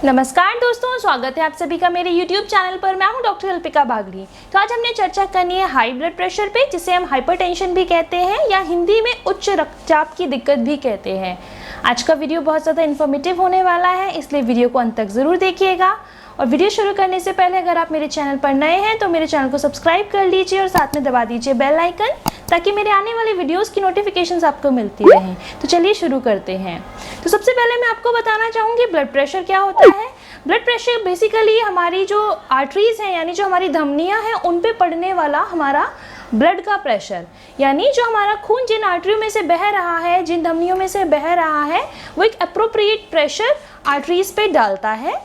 नमस्कार दोस्तों, स्वागत है आप सभी का मेरे YouTube चैनल पर। मैं हूं डॉक्टर अल्पिका बागड़ी। तो आज हमने चर्चा करनी है हाई ब्लड प्रेशर पे, जिसे हम हाइपरटेंशन भी कहते हैं या हिंदी में उच्च रक्तचाप की दिक्कत भी कहते हैं। आज का वीडियो बहुत ज़्यादा इन्फॉर्मेटिव होने वाला है, इसलिए वीडियो को अंत तक ज़रूर देखिएगा। और वीडियो शुरू करने से पहले अगर आप मेरे चैनल पर नए हैं तो मेरे चैनल को सब्सक्राइब कर लीजिए और साथ में दबा दीजिए बेल आइकन, ताकि मेरे आने वाले वीडियोस की नोटिफिकेशंस आपको मिलती रहें। तो चलिए शुरू करते हैं। तो सबसे पहले मैं आपको बताना चाहूँगी ब्लड प्रेशर क्या होता है। ब्लड प्रेशर बेसिकली हमारी जो आर्टरीज हैं, यानी जो हमारी धमनियाँ हैं, उन पे पड़ने वाला हमारा ब्लड का प्रेशर, यानी जो हमारा खून जिन आर्टरियों में से बह रहा है, जिन धमनियों में से बह रहा है, वो एक अप्रोप्रिएट प्रेशर आर्टरीज पे डालता है।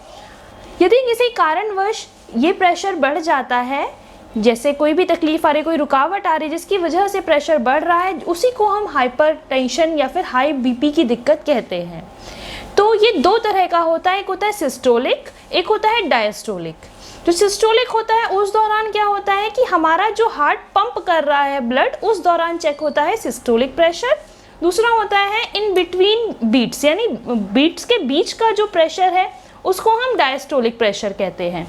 यदि किसी कारणवश ये प्रेशर बढ़ जाता है, जैसे कोई भी तकलीफ आ रही, कोई रुकावट आ रही जिसकी वजह से प्रेशर बढ़ रहा है, उसी को हम हाइपरटेंशन या फिर हाई बीपी की दिक्कत कहते हैं। तो ये दो तरह का होता है, एक होता है सिस्टोलिक, एक होता है डायस्टोलिक। जो सिस्टोलिक होता है उस दौरान क्या होता है कि हमारा जो हार्ट पंप कर रहा है ब्लड, उस दौरान चेक होता है सिस्टोलिक प्रेशर। दूसरा होता है इन बिटवीन बीट्स, यानी बीट्स के बीच का जो प्रेशर है उसको हम डायस्टोलिक प्रेशर कहते हैं।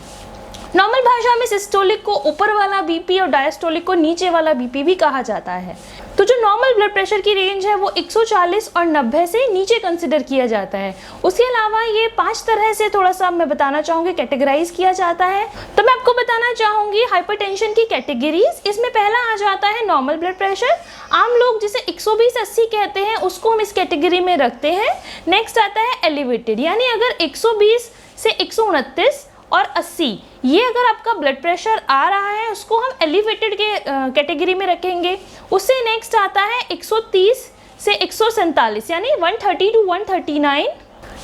नॉर्मल भाषा में सिस्टोलिक को ऊपर वाला बीपी और डायस्टोलिक को नीचे वाला बीपी भी कहा जाता है। तो जो नॉर्मल ब्लड प्रेशर की रेंज है वो 140 और 90 से नीचे कंसिडर किया जाता है। उसके अलावा ये 5 तरह से थोड़ा सा मैं बताना चाहूँगी कैटेगराइज किया जाता है। तो मैं आपको बताना चाहूँगी हाइपरटेंशन की कैटेगरीज। इसमें पहला आ जाता है नॉर्मल ब्लड प्रेशर। आम लोग जिसे 120/80 कहते हैं, उसको हम इस कैटेगरी में रखते हैं। नेक्स्ट आता है एलिवेटेड, यानी अगर 120 से 129 और 80 ये अगर आपका ब्लड प्रेशर आ रहा है, उसको हम एलिवेटेड के कैटेगरी में रखेंगे। उससे नेक्स्ट आता है 130 से 147, यानी 130 to 139।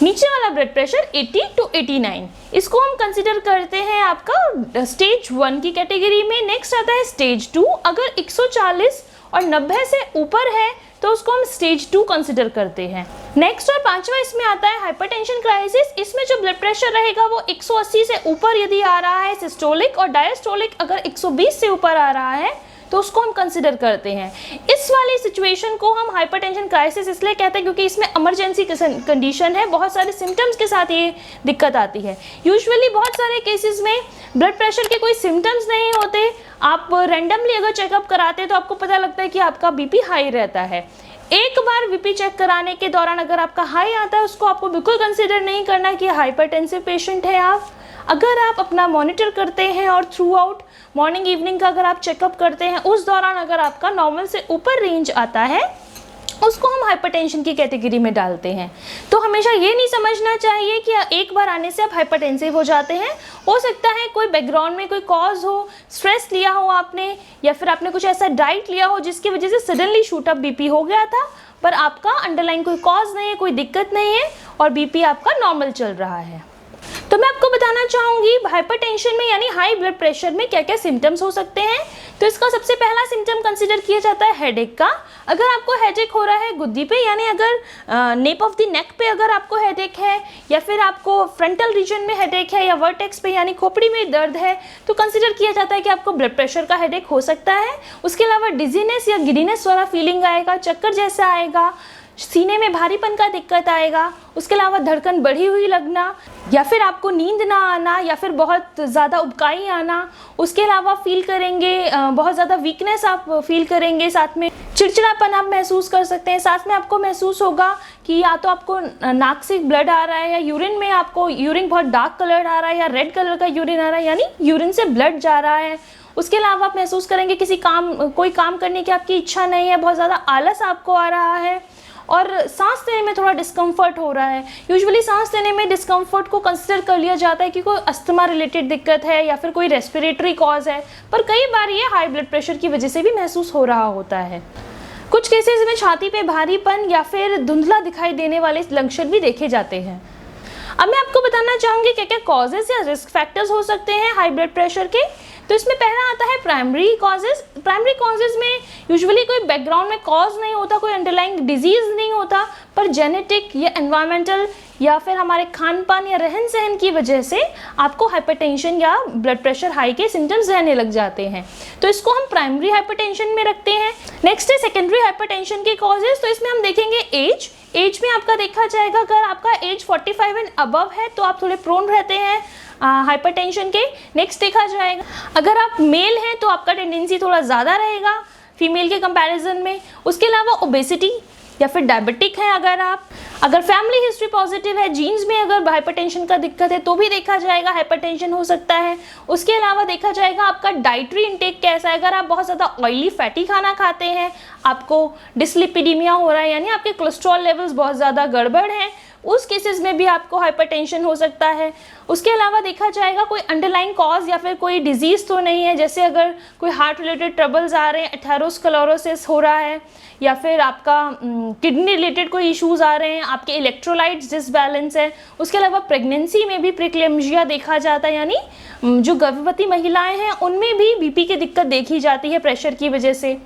नीचे वाला ब्लड प्रेशर 80 to 89, इसको हम कंसिडर करते हैं आपका स्टेज 1 की कैटेगरी में। नेक्स्ट आता है स्टेज 2, अगर 140 और 90 से ऊपर है तो उसको हम स्टेज 2 कंसिडर करते हैं। नेक्स्ट और पांचवा इसमें आता है हाइपरटेंशन क्राइसिस। इसमें जो ब्लड प्रेशर रहेगा वो 180 से ऊपर यदि आ रहा है सिस्टोलिक, और डायस्टोलिक अगर 120 से ऊपर आ रहा है तो उसको हम कंसिडर करते हैं। इस वाली सिचुएशन को हम हाइपरटेंशन क्राइसिस इसलिए कहते हैं क्योंकि इसमें इमरजेंसी कंडीशन है, बहुत सारे सिम्टम्स के साथ ये दिक्कत आती है। यूजुअली बहुत सारे केसेस में ब्लड प्रेशर के कोई सिम्टम्स नहीं होते, आप रैंडमली अगर चेकअप कराते हैं तो आपको पता लगता है कि आपका बीपी हाई रहता है। एक बार बीपी चेक कराने के दौरान अगर आपका हाई आता है, उसको आपको बिल्कुल कंसिडर नहीं करना कि हाइपरटेंसिव पेशेंट है आप। अगर आप अपना मॉनिटर करते हैं और थ्रू आउट मॉर्निंग इवनिंग का अगर आप चेकअप करते हैं, उस दौरान अगर आपका नॉर्मल से ऊपर रेंज आता है, उसको हम हाइपरटेंशन की कैटेगरी में डालते हैं। तो हमेशा ये नहीं समझना चाहिए कि एक बार आने से आप हाइपरटेंसिव हो जाते हैं। हो सकता है कोई बैकग्राउंड में कोई कॉज हो, स्ट्रेस लिया हो आपने, या फिर आपने कुछ ऐसा डाइट लिया हो जिसकी वजह से सडनली शूट अप बीपी हो गया था, पर आपका अंडरलाइन कोई कॉज नहीं है, कोई दिक्कत नहीं है और बीपी आपका नॉर्मल चल रहा है। तो मैं आपको बताना चाहूँगी हाइपरटेंशन में यानी हाई ब्लड प्रेशर में क्या क्या सिम्टम्स हो सकते हैं। तो इसका सबसे पहला सिम्टम कंसिडर किया जाता है हेडेक का। अगर आपको हेडेक हो रहा है गुद्दी पे, यानी अगर नेप ऑफ द नेक पे अगर आपको हेडेक है, या फिर आपको फ्रंटल रीजन में हेडेक है, या वर्टेक्स पे यानी खोपड़ी में दर्द है, तो कंसिडर किया जाता है कि आपको ब्लड प्रेशर का हेडेक हो सकता है। उसके अलावा डिजीनेस या गिडीनेस वाला फीलिंग आएगा, चक्कर जैसा आएगा, सीने में भारीपन का दिक्कत आएगा। उसके अलावा धड़कन बढ़ी हुई लगना, या फिर आपको नींद ना आना, या फिर बहुत ज़्यादा उबकाई आना। उसके अलावा फील करेंगे बहुत ज़्यादा वीकनेस आप फील करेंगे, साथ में चिड़चिड़ापन आप महसूस कर सकते हैं। साथ में आपको महसूस होगा कि या तो आपको नाक से ब्लड आ रहा है, या यूरिन में आपको यूरिन बहुत डार्क कलर आ रहा है, या रेड कलर का यूरिन आ रहा है, यानी यूरिन से ब्लड जा रहा है। उसके अलावा आप महसूस करेंगे कोई काम करने की आपकी इच्छा नहीं है, बहुत ज़्यादा आलस आपको आ रहा है, और सांस लेने में थोड़ा डिस्कम्फर्ट हो रहा है। यूजुअली सांस लेने में डिस्कम्फर्ट को कंसिडर कर लिया जाता है कि कोई अस्थमा रिलेटेड दिक्कत है या फिर कोई रेस्पिरेटरी कॉज है, पर कई बार ये हाई ब्लड प्रेशर की वजह से भी महसूस हो रहा होता है। कुछ केसेस में छाती पे भारीपन या फिर धुंधला दिखाई देने वाले लक्षण भी देखे जाते हैं। अब मैं आपको बताना चाहूँगी क्या क्या कॉजेज या रिस्क फैक्टर्स हो सकते हैं हाई ब्लड प्रेशर के। तो इसमें पहला आता है प्राइमरी कॉजेज। प्राइमरी कॉजेज में यूजुअली कोई बैकग्राउंड में कॉज नहीं होता, कोई अंडरलाइंग डिजीज नहीं होता, पर जेनेटिक या एनवायरमेंटल या फिर हमारे खान पान या रहन सहन की वजह से आपको हाइपरटेंशन या ब्लड प्रेशर हाई के सिम्टम्स रहने लग जाते हैं, तो इसको हम प्राइमरी हाइपरटेंशन में रखते हैं। नेक्स्ट है सेकेंडरी हाइपरटेंशन के कॉजेज। तो इसमें हम देखेंगे एज में आपका देखा जाएगा, अगर आपका एज 45 एंड अबव है तो आप थोड़े प्रोन रहते हैं हाइपरटेंशन के। नेक्स्ट देखा जाएगा अगर आप मेल हैं तो आपका टेंडेंसी थोड़ा ज़्यादा रहेगा फीमेल के कंपैरिजन में। उसके अलावा ओबेसिटी या फिर डायबिटिक है अगर फैमिली हिस्ट्री पॉजिटिव है, जीन्स में अगर हाइपरटेंशन का दिक्कत है तो भी देखा जाएगा हाइपरटेंशन हो सकता है। उसके अलावा देखा जाएगा आपका डाइटरी इंटेक कैसा है, अगर आप बहुत ज़्यादा ऑयली फैटी खाना खाते हैं, आपको डिसलिपिडीमिया हो रहा है यानी आपके कोलेस्ट्रॉल लेवल्स बहुत ज़्यादा गड़बड़ हैं, उस केसेस में भी आपको हाइपरटेंशन हो सकता है। उसके अलावा देखा जाएगा कोई अंडरलाइंग कॉज या फिर कोई डिजीज़ तो नहीं है, जैसे अगर कोई हार्ट रिलेटेड ट्रबल्स आ रहे हैं, एथेरोस्क्लेरोसिस हो रहा है, या फिर आपका किडनी रिलेटेड कोई इश्यूज आ रहे हैं, आपके इलेक्ट्रोलाइट्स डिसबैलेंस है। उसके अलावा प्रेगनेंसी में भी प्रीक्लेम्जिया देखा जाता है, यानी जो गर्भवती महिलाएं हैं उनमें भी बीपी की दिक्कत देखी जाती है प्रेशर की वजह से।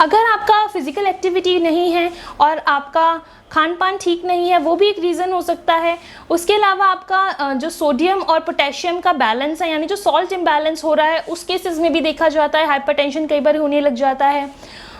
अगर आपका फिजिकल एक्टिविटी नहीं है और आपका खान पान ठीक नहीं है, वो भी एक रीज़न हो सकता है। उसके अलावा आपका जो सोडियम और पोटेशियम का बैलेंस है, यानी जो सॉल्ट इम्बैलेंस हो रहा है, उस केसेस में भी देखा जाता है हाइपरटेंशन कई बार होने लग जाता है।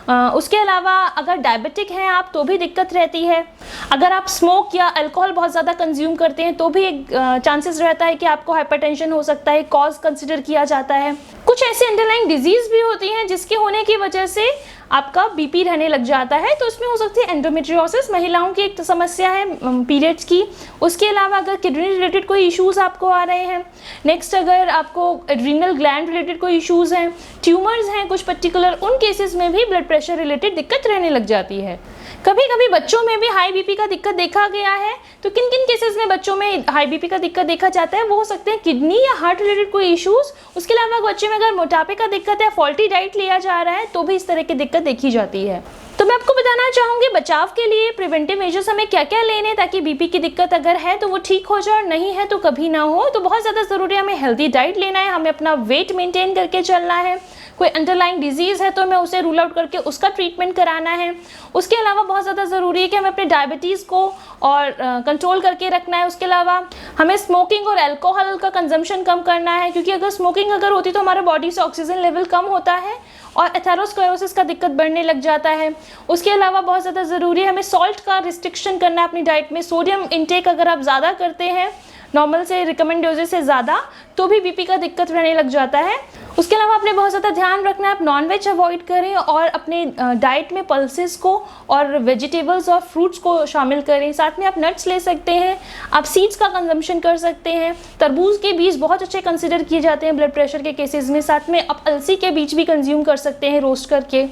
उसके अलावा अगर डायबिटिक हैं आप तो भी दिक्कत रहती है। अगर आप स्मोक या अल्कोहल बहुत ज़्यादा कंज्यूम करते हैं तो भी एक चांसेस रहता है कि आपको हाइपरटेंशन हो सकता है, कॉज कंसिडर किया जाता है। कुछ ऐसे अंडरलाइंग डिजीज़ भी होती हैं जिसके होने की वजह से आपका बीपी रहने लग जाता है, तो उसमें हो सकती है एंडोमेट्रियोसिस, महिलाओं की एक समस्या है पीरियड्स की। उसके अलावा अगर किडनी रिलेटेड कोई इश्यूज़ आपको आ रहे हैं, नेक्स्ट अगर आपको एड्रीनल ग्लैंड रिलेटेड कोई इश्यूज़ हैं, ट्यूमर्स हैं कुछ पर्टिकुलर, उन केसेस में भी ब्लड प्रेशर रिलेटेड दिक्कत रहने लग जाती है। कभी कभी बच्चों में भी हाई बीपी का दिक्कत देखा गया है, तो किन किन केसेस में बच्चों में हाई बीपी का दिक्कत देखा जाता है, वो हो सकते हैं किडनी या हार्ट रिलेटेड कोई इश्यूज़। उसके अलावा बच्चे में अगर मोटापे का दिक्कत है, फॉल्टी डाइट लिया जा रहा है, तो भी इस तरह की दिक्कत देखी जाती है। तो मैं आपको बताना चाहूँगी बचाव के लिए प्रिवेंटिव मेजर्स हमें क्या क्या लेने, ताकि बीपी की दिक्कत अगर है तो वो ठीक हो जाए और नहीं है तो कभी ना हो। तो बहुत ज़्यादा ज़रूरी है, हमें हेल्दी डाइट लेना है, हमें अपना वेट मेंटेन करके चलना है। कोई अंडरलाइंग डिजीज़ है तो हमें उसे रूल आउट करके उसका ट्रीटमेंट कराना है। उसके अलावा बहुत ज़्यादा ज़रूरी है कि हमें अपने डायबिटीज़ को और कंट्रोल करके रखना है। उसके अलावा हमें स्मोकिंग और अल्कोहल का कंजम्पशन कम करना है, क्योंकि अगर स्मोकिंग अगर होती तो हमारे बॉडी से ऑक्सीजन लेवल कम होता है और एथेरोस्क्लेरोसिस का दिक्कत बढ़ने लग जाता है। उसके अलावा बहुत ज़्यादा ज़रूरी है हमें सॉल्ट का रिस्ट्रिक्शन करना है अपनी डाइट में। सोडियम इंटेक अगर आप ज़्यादा करते हैं नॉर्मल से रिकमेंड डोजेस से ज़्यादा, तो भी बीपी का दिक्कत रहने लग जाता है। उसके अलावा आपने बहुत ज़्यादा ध्यान रखना है, आप नॉनवेज अवॉइड करें और अपने डाइट में पल्सेस को और वेजिटेबल्स और फ्रूट्स को शामिल करें। साथ में आप नट्स ले सकते हैं, आप सीड्स का कंजम्पशन कर सकते हैं। तरबूज के बीज बहुत अच्छे कंसिडर किए जाते हैं ब्लड प्रेशर के केसेस में। साथ में आप अलसी के बीज भी कंज्यूम कर सकते हैं रोस्ट करके।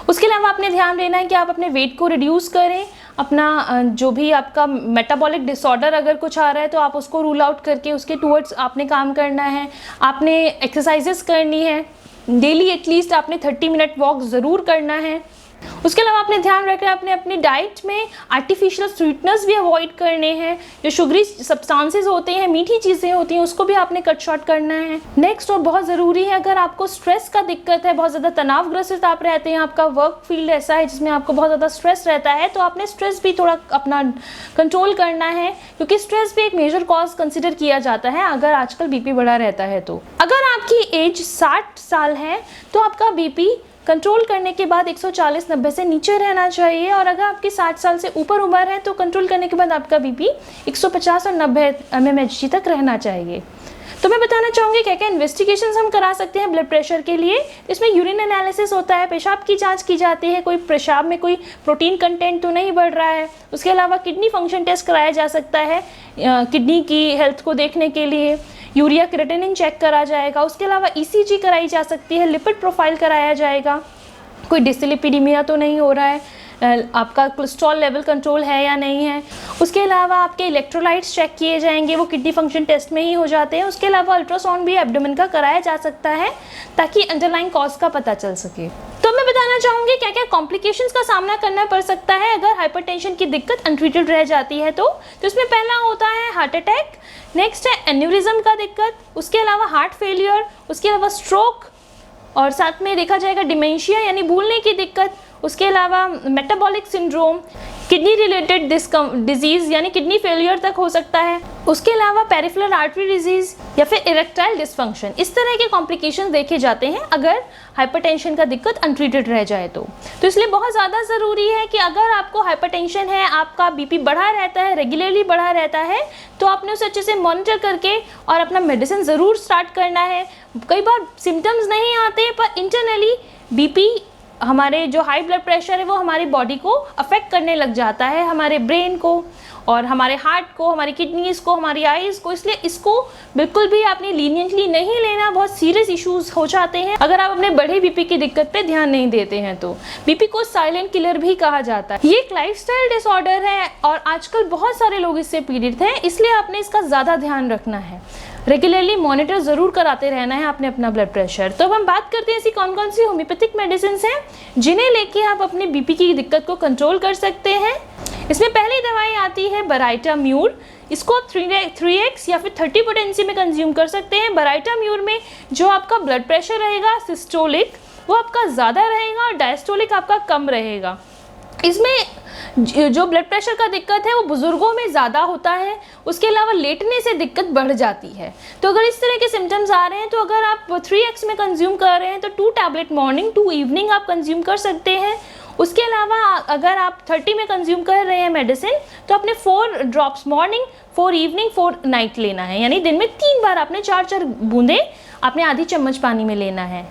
उसके अलावा आपने ध्यान देना है कि आप अपने वेट को रिड्यूस करें, अपना जो भी आपका मेटाबॉलिक डिसऑर्डर अगर कुछ आ रहा है तो आप उसको रूल आउट करके उसके टूवर्ड्स आपने काम करना है। आपने एक्सरसाइजेस करनी है डेली, एटलीस्ट आपने 30 मिनट वॉक ज़रूर करना है। उसके अलावा आपने ध्यान रखना है अपनी डाइट में आर्टिफिशियल स्वीटनर्स भी अवॉइड करने हैं। जो शुगरी सब्सटेंसेस होते हैं, मीठी चीज़ें होती हैं, उसको भी आपने कट शॉर्ट करना है। नेक्स्ट और बहुत ज़रूरी है, अगर आपको स्ट्रेस का दिक्कत है, बहुत ज़्यादा तनावग्रसित आप रहते हैं, आपका वर्क फील्ड ऐसा है जिसमें आपको बहुत ज़्यादा स्ट्रेस रहता है, तो आपने स्ट्रेस भी थोड़ा अपना कंट्रोल करना है, क्योंकि स्ट्रेस भी एक मेजर कॉज कंसिडर किया जाता है अगर आजकल बीपी बढ़ा रहता है। तो अगर आपकी एज 60 साल है तो आपका बीपी कंट्रोल करने के बाद 140/90 से नीचे रहना चाहिए, और अगर आपकी 60 साल से ऊपर उम्र है तो कंट्रोल करने के बाद आपका बीपी 150 और 90 mmHg तक रहना चाहिए। तो मैं बताना चाहूँगी क्या क्या इन्वेस्टिगेशंस हम करा सकते हैं ब्लड प्रेशर के लिए। इसमें यूरिन एनालिसिस होता है, पेशाब की जांच की जाती है, कोई पेशाब में कोई प्रोटीन कंटेंट तो नहीं बढ़ रहा है। उसके अलावा किडनी फंक्शन टेस्ट कराया जा सकता है किडनी की हेल्थ को देखने के लिए, यूरिया क्रेटिनिन चेक करा जाएगा। उसके अलावा ईसीजी कराई जा सकती है, लिपिड प्रोफाइल कराया जाएगा, कोई डिसलिपिडीमिया तो नहीं हो रहा है, आपका कोलेस्ट्रॉल लेवल कंट्रोल है या नहीं है। उसके अलावा आपके इलेक्ट्रोलाइट्स चेक किए जाएंगे, वो किडनी फंक्शन टेस्ट में ही हो जाते हैं। उसके अलावा अल्ट्रासाउंड भी एब्डोमेन का कराया जा सकता है ताकि अंडरलाइंग कॉज का पता चल सके। तो मैं बताना चाहूँगी क्या क्या कॉम्प्लिकेशंस का सामना करना पड़ सकता है अगर हाइपरटेंशन की दिक्कत अनट्रीटेड रह जाती है। तो इसमें पहला होता है हार्ट अटैक, नेक्स्ट है एन्यूरिज्म का दिक्कत, उसके अलावा हार्ट फेलियर, उसके अलावा स्ट्रोक, और साथ में देखा जाएगा डिमेंशिया यानी भूलने की दिक्कत, उसके अलावा metabolic syndrome, kidney related disease यानी किडनी फेलियर तक हो सकता है, उसके अलावा पेरिफेरल आर्टरी डिजीज़ या फिर इरेक्टाइल डिसफंक्शन। इस तरह के कॉम्प्लिकेशंस देखे जाते हैं अगर हाइपरटेंशन का दिक्कत अनट्रीटेड रह जाए तो इसलिए बहुत ज़्यादा ज़रूरी है कि अगर आपको हाइपरटेंशन है, आपका बीपी बढ़ा रहता है, रेगुलरली बढ़ा रहता है, तो आपने उसे अच्छे से मॉनिटर करके और अपना मेडिसिन ज़रूर स्टार्ट करना है। कई बार सिम्टम्स नहीं आते पर इंटरनली बीपी, हमारे जो हाई ब्लड प्रेशर है वो हमारी बॉडी को अफेक्ट करने लग जाता है, हमारे ब्रेन को और हमारे हार्ट को, हमारी किडनीज़ को, हमारी आईज़ को। इसलिए इसको बिल्कुल भी आपने लीनियंटली नहीं लेना, बहुत सीरियस इश्यूज हो जाते हैं अगर आप अपने बढ़े बीपी की दिक्कत पे ध्यान नहीं देते हैं तो। बीपी को साइलेंट किलर भी कहा जाता है। ये एक लाइफस्टाइल डिसऑर्डर है और आजकल बहुत सारे लोग इससे पीड़ित हैं, इसलिए आपने इसका ज़्यादा ध्यान रखना है। रेगुलरली मॉनिटर ज़रूर कराते रहना है आपने अपना ब्लड प्रेशर। तो अब हम बात करते हैं ऐसी कौन कौन सी होम्योपैथिक मेडिसिन हैं जिन्हें लेके आप अपने बीपी की दिक्कत को कंट्रोल कर सकते हैं। इसमें पहली दवाई आती है बराइटाम्यूर। इसको आप 3x या फिर 30 पोटेंसी में कंज्यूम कर सकते हैं। बराइटाम्यूर में जो आपका ब्लड प्रेशर रहेगा सिस्टोलिक वो आपका ज़्यादा रहेगा और डायस्टोलिक आपका कम रहेगा। इसमें जो ब्लड प्रेशर का दिक्कत है वो बुजुर्गों में ज़्यादा होता है, उसके अलावा लेटने से दिक्कत बढ़ जाती है। तो अगर इस तरह के सिम्टम्स आ रहे हैं तो अगर आप 3x में कंज्यूम कर रहे हैं तो 2 टैबलेट मॉर्निंग 2 इवनिंग आप कंज्यूम कर सकते हैं। उसके अलावा अगर आप 30 में कंज्यूम कर रहे हैं मेडिसिन तो आपने 4 ड्रॉप्स मॉर्निंग, 4 इवनिंग, 4 नाइट लेना है, यानी दिन में 3 बार आपने 4-4 बूंदे आपने आधी चम्मच पानी में लेना है।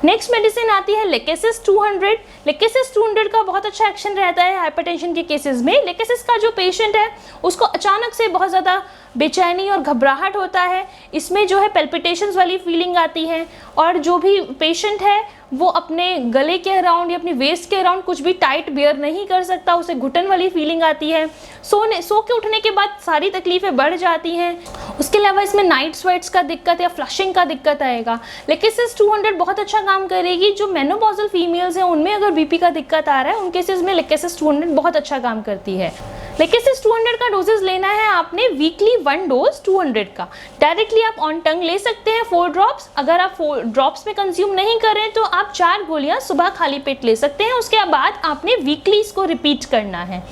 नेक्स्ट मेडिसिन आती है लेकेसिस 200। लेकेसिस 200 का बहुत अच्छा एक्शन रहता है हाइपरटेंशन के केसेस में। लेकेसिस का जो पेशेंट है उसको अचानक से बहुत ज़्यादा बेचैनी और घबराहट होता है, इसमें जो है पेल्पिटेशंस वाली फीलिंग आती है और जो भी पेशेंट है वो अपने गले के अराउंड या अपनी वेस्ट के अराउंड कुछ भी टाइट बेयर नहीं कर सकता, उसे घुटन वाली फीलिंग आती है। सो के उठने के बाद सारी तकलीफ़ें बढ़ जाती हैं। उसके अलावा इसमें नाइट स्वेट्स का दिक्कत या फ्लशिंग का दिक्कत आएगा। लेकेसिस 200 बहुत अच्छा काम करेगी। जो मेनोपॉजल फीमेल्स हैं उनमें अगर बीपी का दिक्कत आ रहा है उन केसेस में लेकेसिस 200 बहुत अच्छा काम करती है। लेकेसिस 200 का डोजेस लेना है आपने वीकली 1 डोज 200 का। डायरेक्टली आप ऑन टंग ले सकते हैं 4 ड्रॉप्स। अगर आप 4 ड्रॉप्स में कंज्यूम नहीं करें तो आप 4 गोलियां सुबह खाली पेट ले सकते हैं। उसके बाद आपने वीकली इसको रिपीट करना है।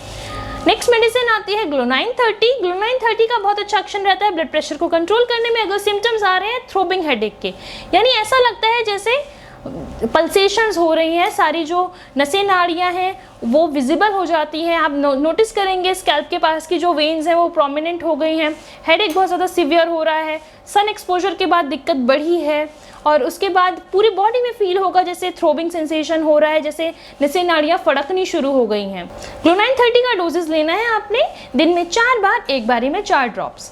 नेक्स्ट मेडिसिन आती है ग्लोनाइन 30। ग्लोनाइन 30 का बहुत अच्छा एक्शन रहता है ब्लड प्रेशर को कंट्रोल करने में अगर सिम्टम्स आ रहे हैं थ्रोबिंग हेडेक के, यानी ऐसा लगता है जैसे पल्सेशंस हो रही हैं, सारी जो नसें नाड़ियाँ हैं वो विजिबल हो जाती हैं। आप नोटिस करेंगे स्कैल्प के पास की जो वेन्स हैं वो प्रोमिनेंट हो गई हैं। हेडेक बहुत ज़्यादा सीवियर हो रहा है। सन एक्सपोजर के बाद दिक्कत बढ़ी है और उसके बाद पूरी बॉडी में फील होगा जैसे थ्रोबिंग सेंसेशन हो रहा है, जैसे नसें नाड़ियाँ फड़कनी शुरू हो गई हैं। ग्लोनाइन 30 का डोजेस लेना है आपने दिन में 4 बार, एक बारी में 4 ड्रॉप्स।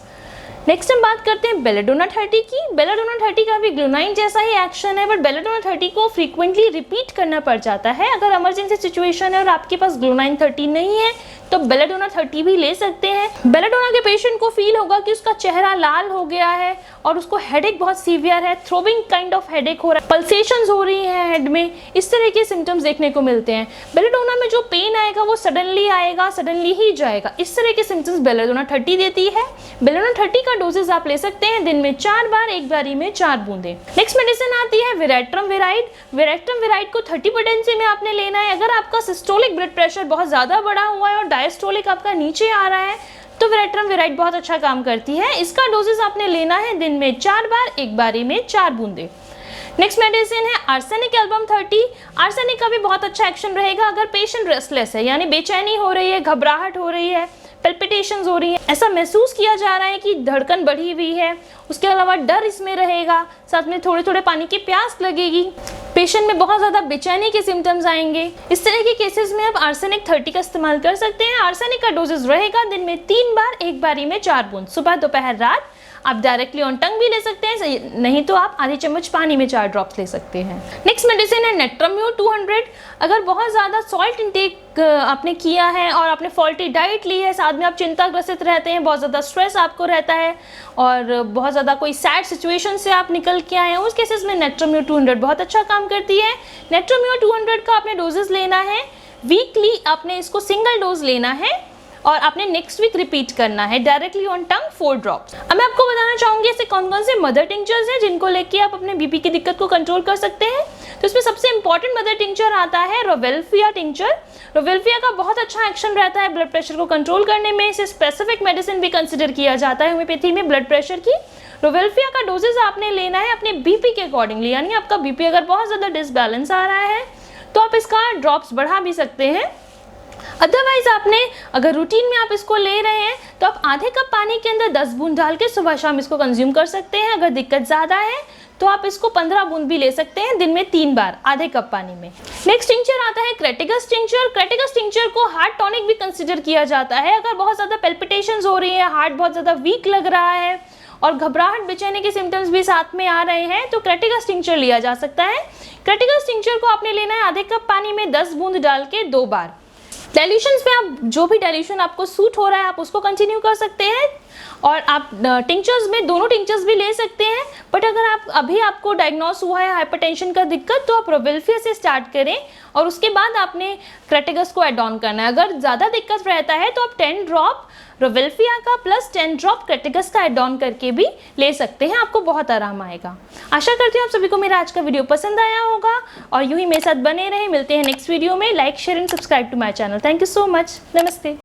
नेक्स्ट हम बात करते हैं बेलाडोना 30 की। बेलाडोना 30 का भी ग्लोनाइन जैसा ही एक्शन है बट बेलाडोना 30 को फ्रीक्वेंटली रिपीट करना पड़ जाता है। अगर इमरजेंसी सिचुएशन है और आपके पास ग्लोनाइन 30 नहीं है तो बेलाडोना 30 भी ले सकते हैं। बेलाडोना के पेशेंट को फील होगा कि उसका चेहरा लाल हो गया है और उसको हेडेक बहुत सीवियर है, थ्रोबिंग काइंड ऑफ हेडेक हो रहा है, पल्सेशंस हो रही हैं हेड में, इस तरह के सिम्टम्स देखने को मिलते हैं। बेलाडोना में जो पेन आएगा वो सडनली आएगा, सडनली ही जाएगा, इस तरह के सिम्टम्स बेलाडोना 30 देती है। बेलाडोना 30 का डोजेस आप ले सकते हैं दिन में 4 बार, एक बारी में 4 बूंदे। नेक्स्ट मेडिसिन आती है विरेट्रम विराइड। विरेट्रम विराइड को 30 पोटेंसी में आपने लेना है। अगर आपका सिस्टोलिक ब्लड प्रेशर बहुत ज़्यादा बढ़ा हुआ है और डायस्टोलिक आपका नीचे आ रहा है तो विरेट्रम विराइड बहुत अच्छा काम करती है। इसका डोजेस आपने लेना है दिन में 4 बार, एक बारी में 4 बूंदे। नेक्स्ट मेडिसिन है आर्सेनिक एल्बम 30। आर्सेनिक का भी बहुत अच्छा एक्शन रहेगा अगर पेशेंट रेस्टलेस है, यानी बेचैनी हो रही है, घबराहट हो रही है, पेल्पिटेशंस हो रही है, ऐसा महसूस किया जा रहा है कि धड़कन बढ़ी हुई है, उसके अलावा डर इसमें रहेगा, साथ में थोड़े थोड़े पानी की प्यास लगेगी, पेशेंट में बहुत ज़्यादा बेचैनी के सिम्टम्स आएंगे। इस तरह के केसेस में आप आर्सेनिक 30 का इस्तेमाल कर सकते हैं। आर्सेनिक का डोजेस रहेगा दिन में 3 बार, एक बारी में 4 बूंद, सुबह दोपहर रात। आप डायरेक्टली ऑन टंग भी ले सकते हैं, नहीं तो आप आधी चम्मच पानी में 4 ड्रॉप्स ले सकते हैं। नेक्स्ट मेडिसिन है नेट्राम्यूर 200। अगर बहुत ज़्यादा सॉल्ट इंटेक आपने किया है और आपने फॉल्टी डाइट ली है, साथ में आप चिंताग्रसित रहते हैं, बहुत ज़्यादा स्ट्रेस आपको रहता है और बहुत ज़्यादा कोई सैड सिचुएशन से आप निकल के आए हैं, उस केसेस में नेट्राम्यूर 200 बहुत अच्छा काम करती है। नेट्राम्यूर 200 का आपने डोजेस लेना है वीकली, आपने इसको सिंगल डोज लेना है और आपने नेक्स्ट वीक रिपीट करना है डायरेक्टली ऑन टंग 4 ड्रॉप्स। अब मैं आपको बताना चाहूंगी ऐसे कौन कौन से मदर टिंचर्स हैं जिनको लेके आप अपने बीपी की दिक्कत को कंट्रोल कर सकते हैं। तो इसमें सबसे इंपॉर्टेंट मदर टिंचर आता है रोवेल्फिया टिंचर। रोवेल्फिया का बहुत अच्छा एक्शन रहता है ब्लड प्रेशर को कंट्रोल करने में। इसे स्पेसिफिक मेडिसिन भी कंसिडर किया जाता है होम्योपैथी में ब्लड प्रेशर की। रोवेल्फिया का डोजेज आपने लेना है अपने बीपी के अकॉर्डिंगली, यानी आपका बीपी अगर बहुत ज़्यादा डिसबैलेंस आ रहा है तो आप इसका ड्रॉप्स बढ़ा भी सकते हैं। अदरवाइज आपने अगर रूटीन में आप इसको ले रहे हैं तो आप आधे कप पानी के अंदर 10 बूंद डाल के सुबह शाम इसको कंज्यूम कर सकते हैं। अगर दिक्कत ज़्यादा है तो आप इसको 15 बूंद भी ले सकते हैं दिन में 3 बार आधे कप पानी में। नेक्स्ट टिंचर आता है क्रेटिगस टिंचर। क्रेटिगस टिंचर को हार्ट टॉनिक भी कंसिडर किया जाता है। अगर बहुत ज़्यादा पेल्पिटेशंस हो रही है, हार्ट बहुत ज़्यादा वीक लग रहा है और घबराहट बेचैनी के सिम्टम्स भी साथ में आ रहे हैं तो क्रेटिगस टिंचर लिया जा सकता है। क्रेटिगस टिंचर को आपने लेना है आधे कप पानी में 10 बूंद डाल के 2 बार। डाइल्यूशंस में आप जो भी डाइल्यूशन आपको सूट हो रहा है आप उसको कंटिन्यू कर सकते हैं और आप टिंचर्स में दोनों टिंचर्स भी ले सकते हैं। बट अगर आप अभी आपको डायग्नोस हुआ है हाइपरटेंशन का दिक्कत तो आप रोवेल्फिया से स्टार्ट करें और उसके बाद आपने क्रेटिगस को एड ऑन करना है। अगर ज़्यादा दिक्कत रहता है तो आप 10 ड्रॉप रोवेल्फिया का प्लस 10 ड्रॉप क्रेटिगस का एड ऑन करके भी ले सकते हैं, आपको बहुत आराम आएगा। आशा करती हूँ आप सभी को मेरा आज का वीडियो पसंद आया होगा और यूं ही मेरे साथ बने रहें। मिलते हैं नेक्स्ट वीडियो में। Like share and subscribe to my channel. Thank you so much. नमस्ते।